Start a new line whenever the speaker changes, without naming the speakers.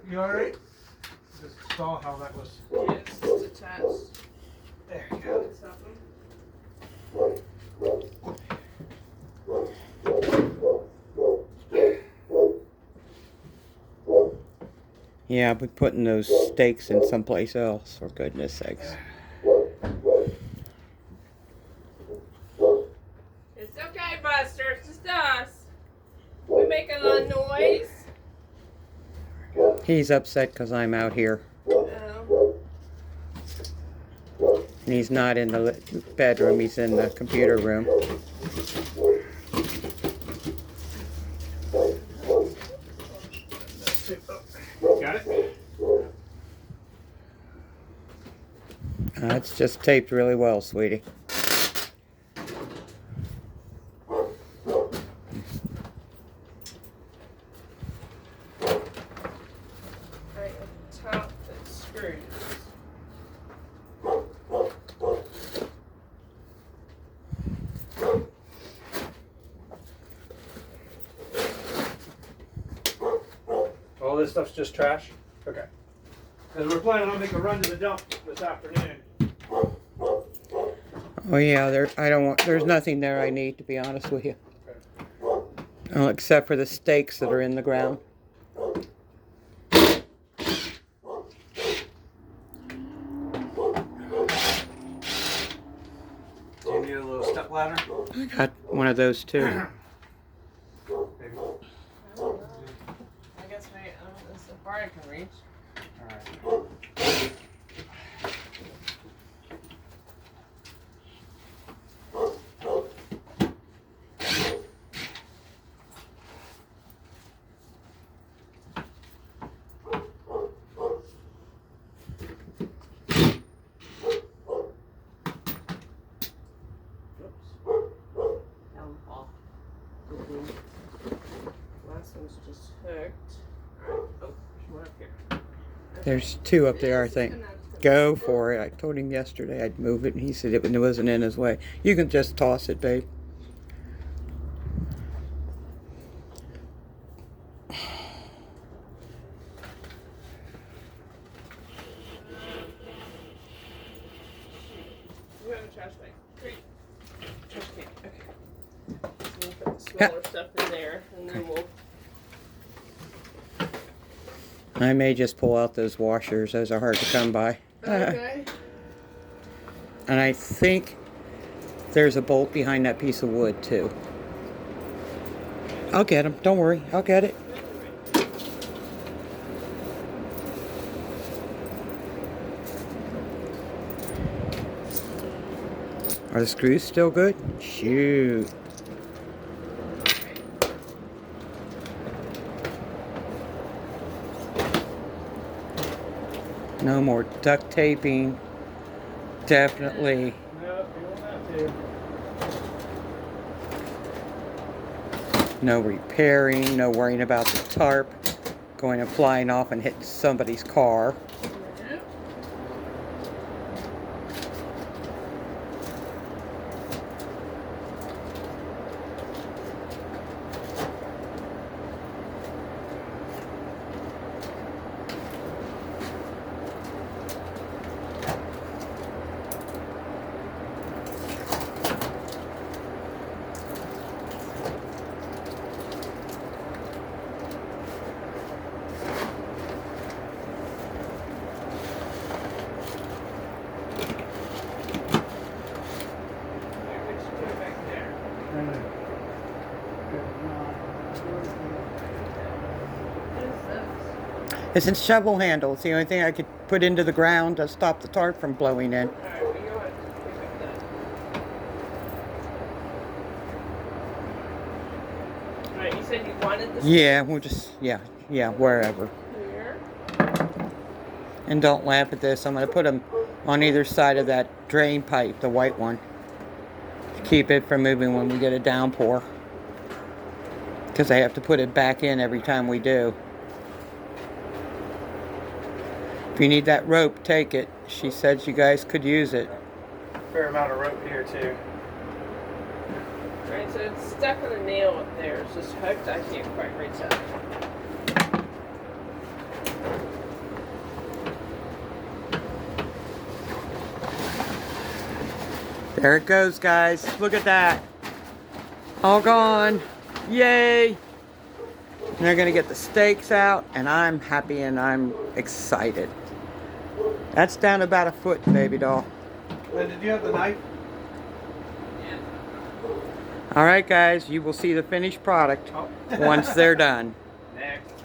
You alright? Just saw how that was.
Yeah, it's attached.
There you go.
Yeah, I'll be putting those stakes in someplace else, for goodness sakes.
It's okay, Buster. It's just us. We make a lot of noise.
He's upset because I'm out here. And he's not in the bedroom, he's in the computer room.
Got it?
It's just taped really well, sweetie.
Right at the top, that screws.
All this stuff's just trash? Okay. Because we're planning on making a run to the dump this afternoon.
Oh yeah, there's nothing there I need, to be honest with you. Oh, except for the stakes that are in the ground.
Do you need a little step ladder?
I got one of those too.
Maybe.
I guess that's so far I can reach.
Alright.
Last one's just hooked. Alright. Oh, there's one up here.
There's two up there, I think. Go for it. I told him yesterday I'd move it, and he said it wasn't in his way. You can just toss it, babe.
You have a trash bag. Great. Trash can. Okay. So we'll put the smaller stuff in there, and then we'll.
I may just pull out those washers. Those are hard to come by.
Okay.
And I think there's a bolt behind that piece of wood, too. I'll get him. Don't worry. I'll get it. Are the screws still good? Shoot. No more duct taping. Definitely.
Nope, you don't have to.
No repairing. No worrying about the tarp going and flying off and hitting somebody's car. It's in shovel handle. It's the only thing I could put into the ground to stop the tarp from blowing in.
Alright, well, you'll have to pick up that. Alright, you said you wanted the
Yeah, we'll just, yeah, wherever.
here.
And don't laugh at this. I'm going to put them on either side of that drain pipe, the white one. To keep it from moving when we get a downpour. Because I have to put it back in every time we do. If you need that rope, take it. She said you guys could use it.
Fair amount of rope here too.
Alright, so it's stuck on a nail up there. It's just hooked. I can't quite reach that.
There it goes, guys. Look at that. All gone. Yay. And they're going to get the stakes out, and I'm happy and I'm excited. That's down about a foot, baby doll.
Lynn, did you have the knife?
All right, guys. You will see the finished product once they're done.
Next.